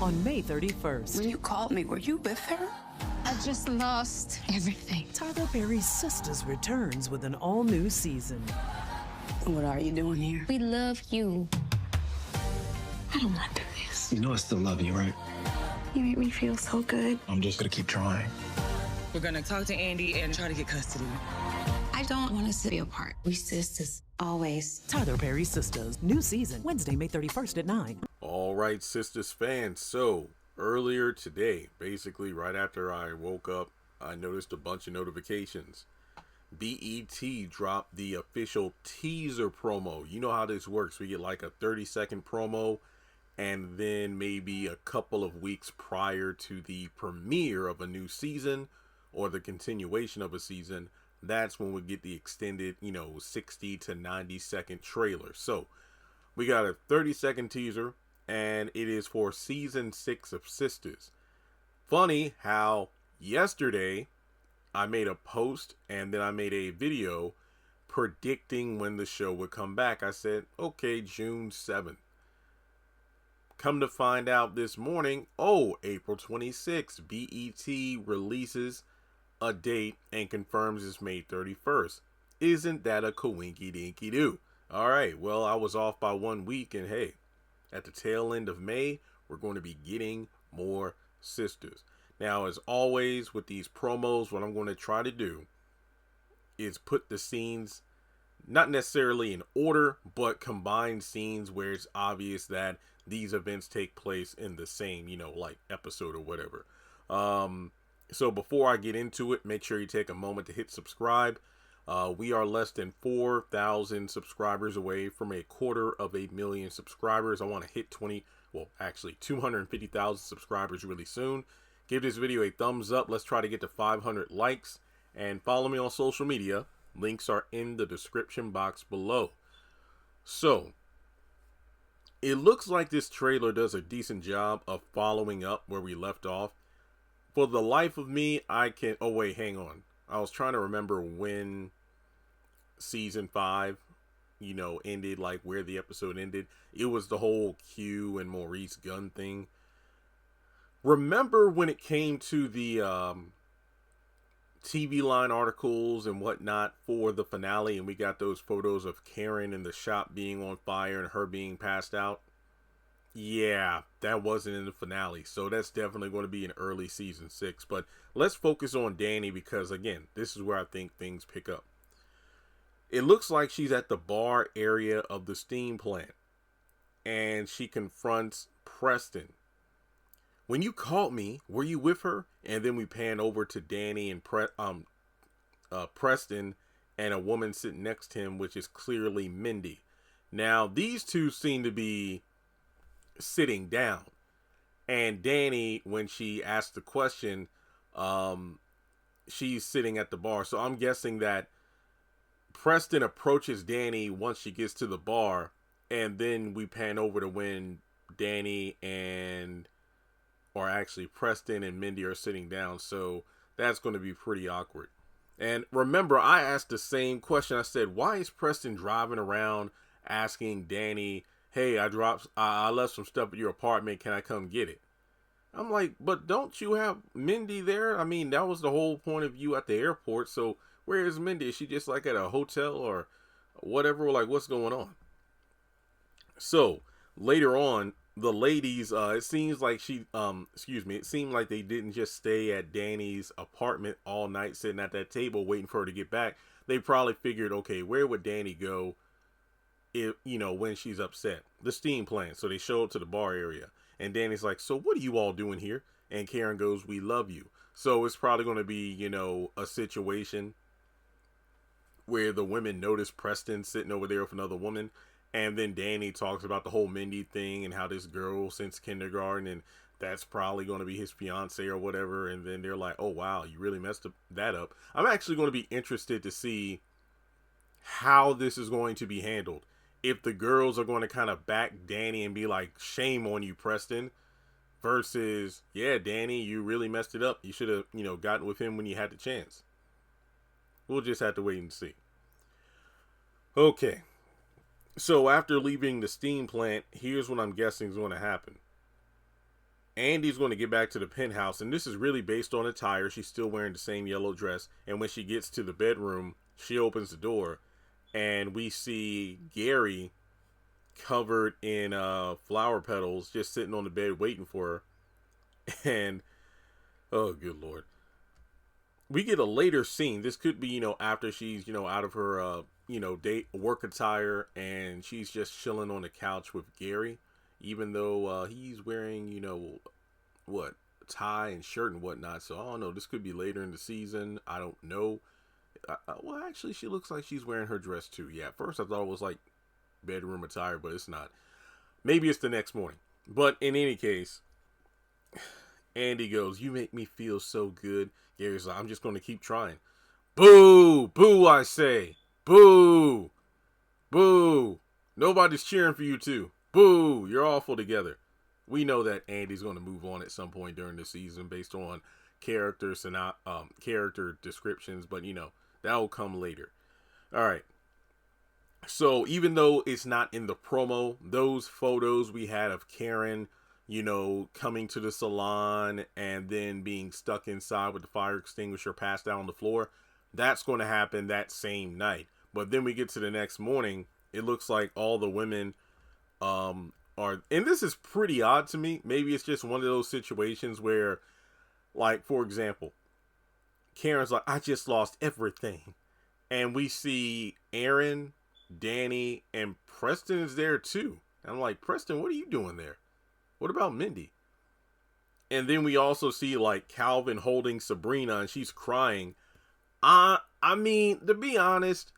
on May 31st. When you called me, were you with her? I just lost everything. Tyler Perry's Sistas returns with an all-new season. What are you doing here? We love you. I don't want to do this. You know I still love you, right? You make me feel so good. I'm just gonna keep trying. We're gonna talk to Andy and try to get custody. I don't want us to be apart. We sisters, always. Tyler Perry's Sistas, new season, Wednesday, May 31st at 9. All right, Sistas fans. So earlier today, basically right after I woke up, I noticed a bunch of notifications. BET dropped the official teaser promo. You know how this works. We get like a 30-second promo, and then maybe a couple of weeks prior to the premiere of a new season or the continuation of a season, that's when we get the extended, 60 to 90-second trailer. So we got a 30-second teaser, and it is for season 6 of Sistas. Funny how yesterday I made a post and then I made a video predicting when the show would come back. I said, okay, June 7th. Come to find out this morning, April 26th, BET releases a date and confirms it's May 31st. Isn't that a coinky dinky doo? All right, well, I was off by 1 week, and hey, at the tail end of May, we're going to be getting more Sistas. Now, as always with these promos, what I'm going to try to do is put the scenes not necessarily in order, but combine scenes where it's obvious that these events take place in the same, like episode or whatever. So before I get into it, make sure you take a moment to hit subscribe. We are less than 4,000 subscribers away from 250,000 subscribers. I want to hit 250,000 subscribers really soon. Give this video a thumbs up. Let's try to get to 500 likes. And follow me on social media. Links are in the description box below. So, it looks like this trailer does a decent job of following up where we left off. For the life of me, I can... Oh, wait, hang on. I was trying to remember when season 5, ended, like where the episode ended. It was the whole Q and Maurice Gunn thing. Remember when it came to the TV line articles and whatnot for the finale, and we got those photos of Karen and the shop being on fire and her being passed out? Yeah, that wasn't in the finale, so that's definitely going to be in early season 6. But let's focus on Danny because, again, this is where I think things pick up. It looks like she's at the bar area of the steam plant, and she confronts Preston. When you called me, were you with her? And then we pan over to Danny and Preston and a woman sitting next to him, which is clearly Mindy. Now, these two seem to be sitting down, and Danny, when she asked the question, she's sitting at the bar. So I'm guessing that Preston approaches Danny once she gets to the bar, and then we pan over to when Danny Preston and Mindy are sitting down. So that's going to be pretty awkward. And remember, I asked the same question. I said, why is Preston driving around asking Danny, hey, I left some stuff at your apartment. Can I come get it? I'm like, but don't you have Mindy there? I mean, that was the whole point of you at the airport. So where is Mindy? Is she just like at a hotel or whatever? Like, what's going on? So later on, the ladies, it seems like it seemed like they didn't just stay at Danny's apartment all night sitting at that table waiting for her to get back. They probably figured, okay, where would Danny go if, when she's upset? The steam plant. So they show up to the bar area, and Danny's like, so what are you all doing here? And Karen goes, we love you. So it's probably going to be, a situation where the women notice Preston sitting over there with another woman. And then Danny talks about the whole Mindy thing and how this girl since kindergarten, and that's probably going to be his fiance or whatever. And then they're like, oh, wow, you really messed that up. I'm actually going to be interested to see how this is going to be handled. If the girls are going to kind of back Danny and be like, shame on you, Preston, versus, yeah, Danny, you really messed it up. You should have, gotten with him when you had the chance. We'll just have to wait and see. Okay. So after leaving the steam plant, here's what I'm guessing is going to happen. Andy's going to get back to the penthouse, and this is really based on attire. She's still wearing the same yellow dress, and when she gets to the bedroom, she opens the door, and we see Gary covered in flower petals, just sitting on the bed waiting for her. And oh, good Lord. We get a later scene. This could be, after she's, out of her, date work attire, and she's just chilling on the couch with Gary, even though he's wearing, tie and shirt and whatnot. So I don't know. This could be later in the season. I don't know. Well, actually, she looks like she's wearing her dress too. Yeah, at first I thought it was like bedroom attire, but it's not. Maybe it's the next morning. But in any case, Andy goes, "You make me feel so good." Gary's like, "I'm just going to keep trying." Boo! Boo, I say. Boo! Boo! Nobody's cheering for you two. Boo! You're awful together. We know that Andy's going to move on at some point during the season based on characters and character descriptions, but that'll come later. All right. So even though it's not in the promo, those photos we had of Karen, coming to the salon and then being stuck inside with the fire extinguisher passed out on the floor, that's going to happen that same night. But then we get to the next morning, it looks like all the women are, and this is pretty odd to me. Maybe it's just one of those situations where, like, for example, Karen's like, "I just lost everything." And we see Aaron, Danny, and Preston is there too. And I'm like, "Preston, what are you doing there? What about Mindy?" And then we also see like Calvin holding Sabrina and she's crying. I mean, to be honest,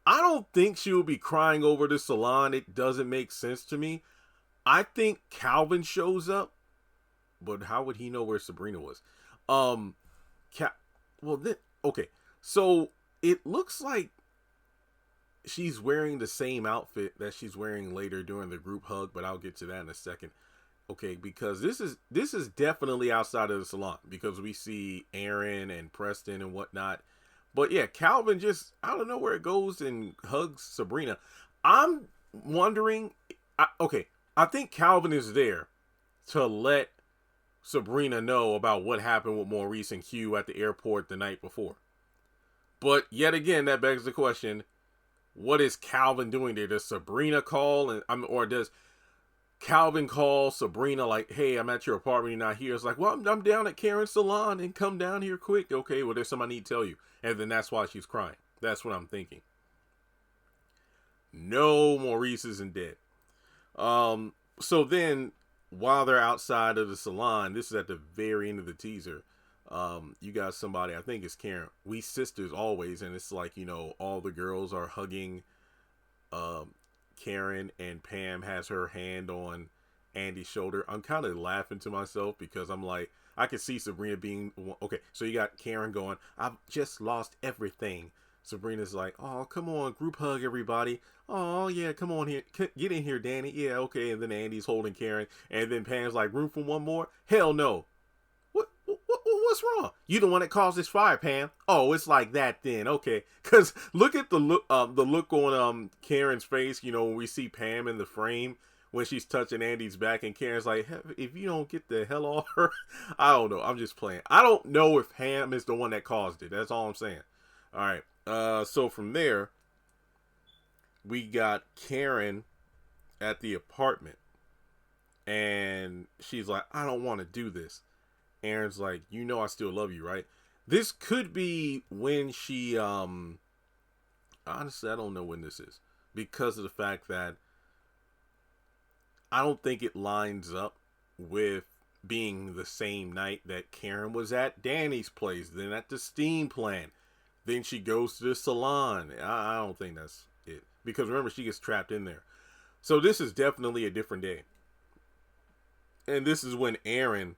I don't think she will be crying over the salon. It doesn't make sense to me. I think Calvin shows up, but how would he know where Sabrina was? Okay. So it looks like she's wearing the same outfit that she's wearing later during the group hug, but I'll get to that in a second. Okay, because this is definitely outside of the salon because we see Aaron and Preston and whatnot. But yeah, Calvin just out of nowhere goes and hugs Sabrina. I'm wondering, I think Calvin is there to let Sabrina know about what happened with Maurice and Q at the airport the night before. But yet again, that begs the question, what is Calvin doing there? Does Sabrina call or does Calvin call Sabrina like, "Hey, I'm at your apartment, you're not here"? It's like, "Well, I'm down at Karen's salon and come down here quick." Okay, well, there's something I need to tell you. And then that's why she's crying. That's what I'm thinking. No, Maurice isn't dead. So then while they're outside of the salon, this is at the very end of the teaser. You got somebody, I think it's Karen. We sisters always, and it's like, all the girls are hugging Karen, and Pam has her hand on Andy's shoulder. I'm kind of laughing to myself because I'm like, I can see Sabrina being okay. So you got Karen going, "I've just lost everything." Sabrina's like, "Oh, come on, group hug everybody. Oh yeah, come on here, get in here, Danny. Yeah, okay." And then Andy's holding Karen, and then Pam's like, "Room for one more? Hell no. What's wrong? You the one that caused this fire, Pam." "Oh, it's like that then. Okay." Because look at the look on Karen's face. When we see Pam in the frame when she's touching Andy's back, and Karen's like, "If you don't get the hell off her," I don't know. I'm just playing. I don't know if Pam is the one that caused it. That's all I'm saying. All right. So from there, we got Karen at the apartment, and she's like, "I don't want to do this." Aaron's like, "I still love you, right?" This could be when she, honestly, I don't know when this is because of the fact that I don't think it lines up with being the same night that Karen was at Danny's place, then at the steam plant, then she goes to the salon. I don't think that's it because remember, she gets trapped in there. So this is definitely a different day. And this is when Aaron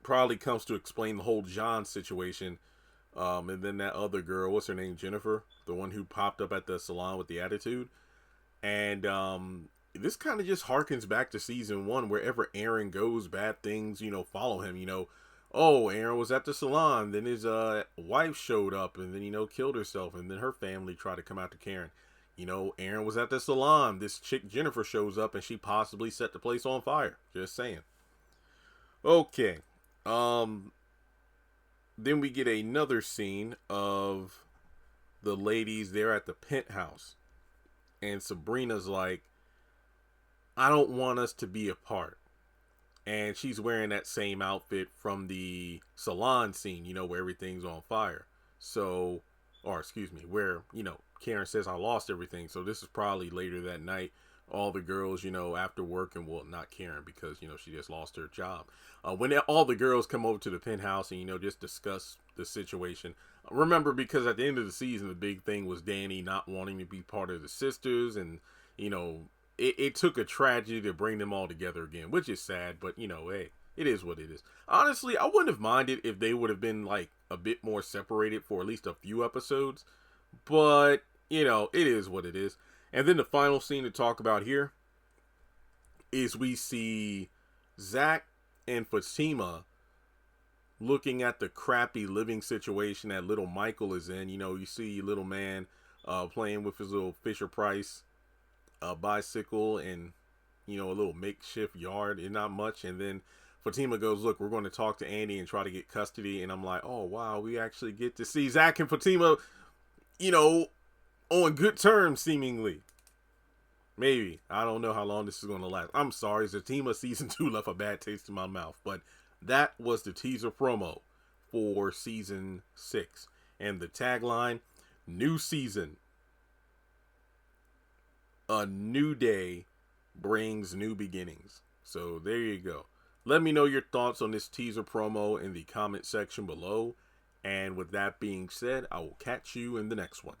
probably comes to explain the whole John situation. And then that other girl, what's her name? Jennifer, the one who popped up at the salon with the attitude. And this kind of just harkens back to season 1. Wherever Aaron goes, bad things, follow him. Oh, Aaron was at the salon. Then his wife showed up and then, killed herself. And then her family tried to come out to Karen. Aaron was at the salon. This chick, Jennifer, shows up and she possibly set the place on fire. Just saying. Okay. Then we get another scene of the ladies there at the penthouse. And Sabrina's like, I don't want us to be apart. And she's wearing that same outfit from the salon scene, where everything's on fire. So, or excuse me, where, Karen says, I lost everything. So this is probably later that night. All the girls, after work, and well, not Karen, because, she just lost her job. When all the girls come over to the penthouse and, just discuss the situation. Remember, because at the end of the season, the big thing was Danny not wanting to be part of the sisters. And, it took a tragedy to bring them all together again, which is sad, but hey, it is what it is. Honestly, I wouldn't have minded if they would have been like a bit more separated for at least a few episodes, but it is what it is. And then the final scene to talk about here is we see Zach and Fatima looking at the crappy living situation that little Michael is in. You see little man playing with his little Fisher Price bicycle and a little makeshift yard, and not much. And then Fatima goes, look, we're going to talk to Andy and try to get custody. And I'm like, oh wow, we actually get to see Zach and Fatima on good terms, seemingly. Maybe. I don't know how long this is going to last. I'm sorry, Zatima season 2 left a bad taste in my mouth, but that was the teaser promo for season 6, and the tagline, new season, a new day brings new beginnings. So there you go. Let me know your thoughts on this teaser promo in the comment section below. And with that being said, I will catch you in the next one.